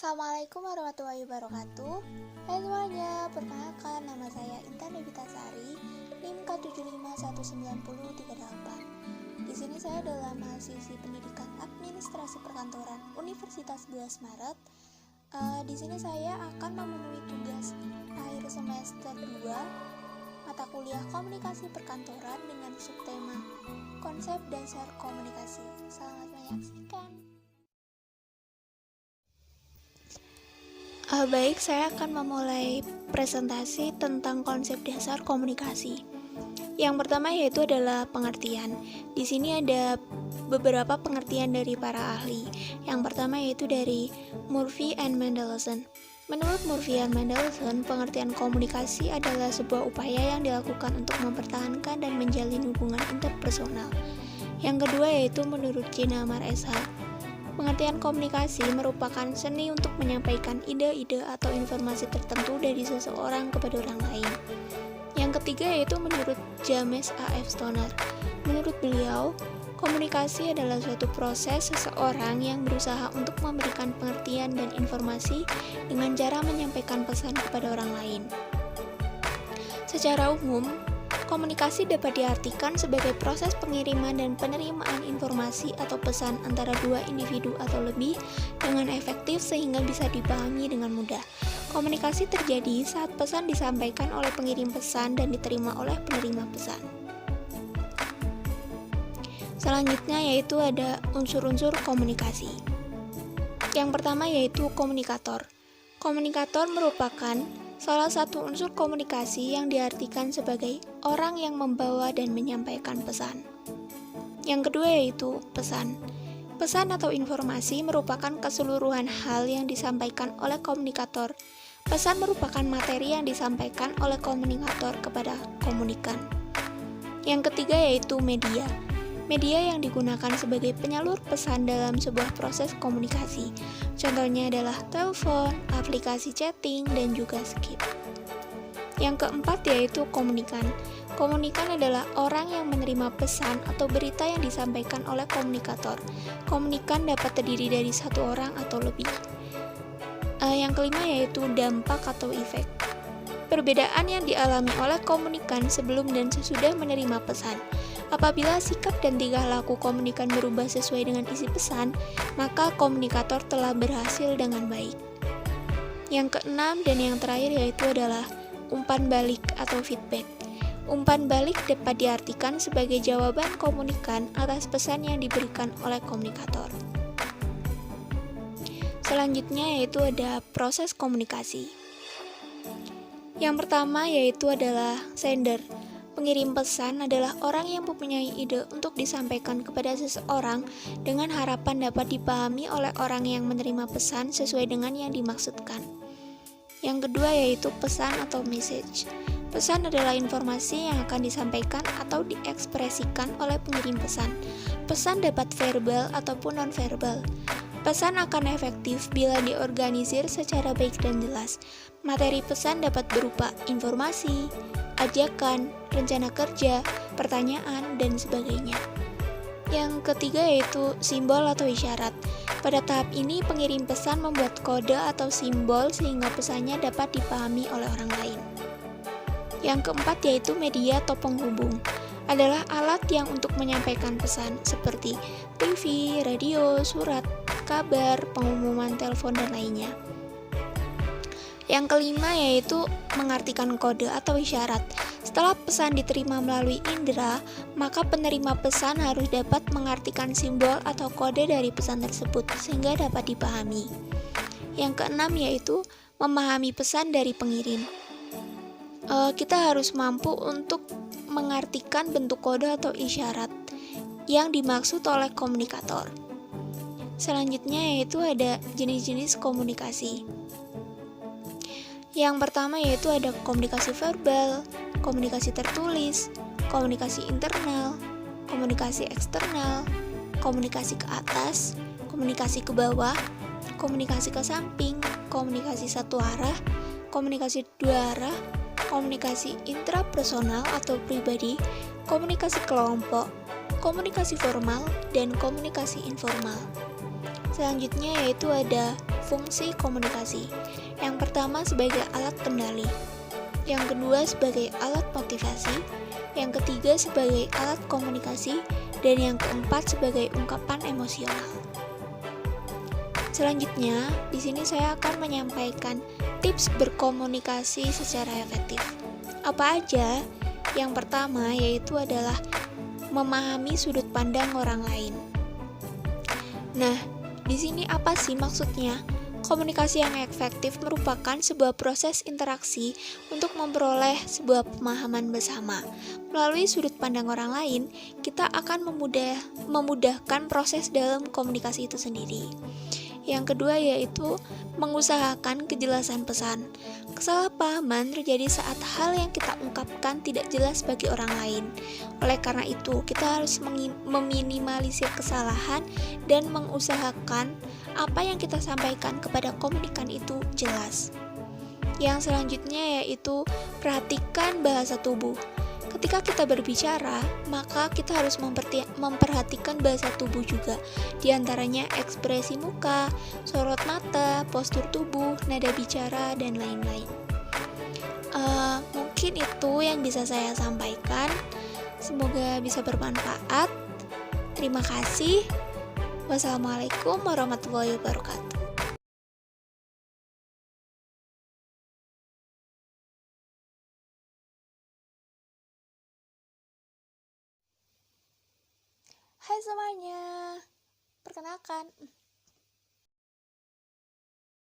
Assalamualaikum warahmatullahi wabarakatuh. Hai semuanya, perkenalkan nama saya Intan Devitasari, NIM K751938. Di sini saya adalah mahasiswi pendidikan administrasi perkantoran Universitas 11 Maret. Di sini saya akan memenuhi tugas akhir semester 2 mata kuliah komunikasi perkantoran dengan subtema konsep dasar komunikasi. Selamat menyaksikan. Baik, saya akan memulai presentasi tentang konsep dasar komunikasi. Yang pertama yaitu adalah pengertian. Di sini ada beberapa pengertian dari para ahli. Yang pertama yaitu dari Murphy and Mendelssohn. Menurut Murphy and Mendelssohn, pengertian komunikasi adalah sebuah upaya yang dilakukan untuk mempertahankan dan menjalin hubungan interpersonal. Yang kedua yaitu menurut Gina Amar SH. Pengertian komunikasi merupakan seni untuk menyampaikan ide-ide atau informasi tertentu dari seseorang kepada orang lain. Yang ketiga yaitu menurut James A.F. Stoner. Menurut beliau, komunikasi adalah suatu proses seseorang yang berusaha untuk memberikan pengertian dan informasi dengan cara menyampaikan pesan kepada orang lain. Secara umum, komunikasi dapat diartikan sebagai proses pengiriman dan penerimaan informasi atau pesan antara dua individu atau lebih dengan efektif sehingga bisa dipahami dengan mudah. Komunikasi terjadi saat pesan disampaikan oleh pengirim pesan dan diterima oleh penerima pesan. Selanjutnya yaitu ada unsur-unsur komunikasi. Yang pertama yaitu komunikator. Komunikator merupakan salah satu unsur komunikasi yang diartikan sebagai orang yang membawa dan menyampaikan pesan. Yang kedua yaitu pesan. Pesan atau informasi merupakan keseluruhan hal yang disampaikan oleh komunikator. Pesan merupakan materi yang disampaikan oleh komunikator kepada komunikan. Yang ketiga yaitu media. Media yang digunakan sebagai penyalur pesan dalam sebuah proses komunikasi. Contohnya adalah telepon, aplikasi chatting, dan juga Skype. Yang keempat yaitu komunikan. Komunikan adalah orang yang menerima pesan atau berita yang disampaikan oleh komunikator. Komunikan dapat terdiri dari satu orang atau lebih. Yang kelima yaitu dampak atau efek. Perbedaan yang dialami oleh komunikan sebelum dan sesudah menerima pesan. Apabila sikap dan tingkah laku komunikan berubah sesuai dengan isi pesan, maka komunikator telah berhasil dengan baik. Yang keenam dan yang terakhir yaitu adalah umpan balik atau feedback. Umpan balik dapat diartikan sebagai jawaban komunikan atas pesan yang diberikan oleh komunikator. Selanjutnya yaitu ada proses komunikasi. Yang pertama yaitu adalah sender. Pengirim pesan adalah orang yang mempunyai ide untuk disampaikan kepada seseorang dengan harapan dapat dipahami oleh orang yang menerima pesan sesuai dengan yang dimaksudkan. Yang kedua yaitu pesan atau message. Pesan adalah informasi yang akan disampaikan atau diekspresikan oleh pengirim pesan. Pesan dapat verbal ataupun non-verbal. Pesan akan efektif bila diorganisir secara baik dan jelas. Materi pesan dapat berupa informasi, ajakan, rencana kerja, pertanyaan, dan sebagainya. Yang ketiga yaitu simbol atau isyarat. Pada tahap ini pengirim pesan membuat kode atau simbol sehingga pesannya dapat dipahami oleh orang lain. Yang keempat yaitu media atau penghubung. Adalah alat yang untuk menyampaikan pesan seperti TV, radio, surat, kabar, pengumuman telepon, dan lainnya. Yang kelima yaitu mengartikan kode atau isyarat. Setelah pesan diterima melalui indera, maka penerima pesan harus dapat mengartikan simbol atau kode dari pesan tersebut sehingga dapat dipahami. Yang keenam yaitu memahami pesan dari pengirim. Kita harus mampu untuk mengartikan bentuk kode atau isyarat yang dimaksud oleh komunikator. Selanjutnya yaitu ada jenis-jenis komunikasi. Yang pertama yaitu ada komunikasi verbal, komunikasi tertulis, komunikasi internal, komunikasi eksternal, komunikasi ke atas, komunikasi ke bawah, komunikasi ke samping, komunikasi satu arah, komunikasi dua arah, komunikasi intrapersonal atau pribadi, komunikasi kelompok, komunikasi formal, dan komunikasi informal. Selanjutnya yaitu ada fungsi komunikasi. Yang pertama sebagai alat kendali, yang kedua sebagai alat motivasi, yang ketiga sebagai alat komunikasi, dan yang keempat sebagai ungkapan emosional. Selanjutnya, di sini saya akan menyampaikan tips berkomunikasi secara efektif. Apa aja? Yang pertama yaitu adalah memahami sudut pandang orang lain. Nah, di sini apa sih maksudnya? Komunikasi yang efektif merupakan sebuah proses interaksi untuk memperoleh sebuah pemahaman bersama. Melalui sudut pandang orang lain, kita akan memudahkan proses dalam komunikasi itu sendiri. Yang kedua yaitu mengusahakan kejelasan pesan. Kesalahpahaman terjadi saat hal yang kita ungkapkan tidak jelas bagi orang lain. Oleh karena itu, kita harus meminimalisir kesalahan dan mengusahakan apa yang kita sampaikan kepada komunikan itu jelas. Yang selanjutnya yaitu perhatikan bahasa tubuh. Ketika kita berbicara, maka kita harus memperhatikan bahasa tubuh juga. Di antaranya ekspresi muka, sorot mata, postur tubuh, nada bicara, dan lain-lain. Mungkin itu yang bisa saya sampaikan. Semoga bisa bermanfaat. Terima kasih. Wassalamualaikum warahmatullahi wabarakatuh. Hai semuanya, perkenalkan,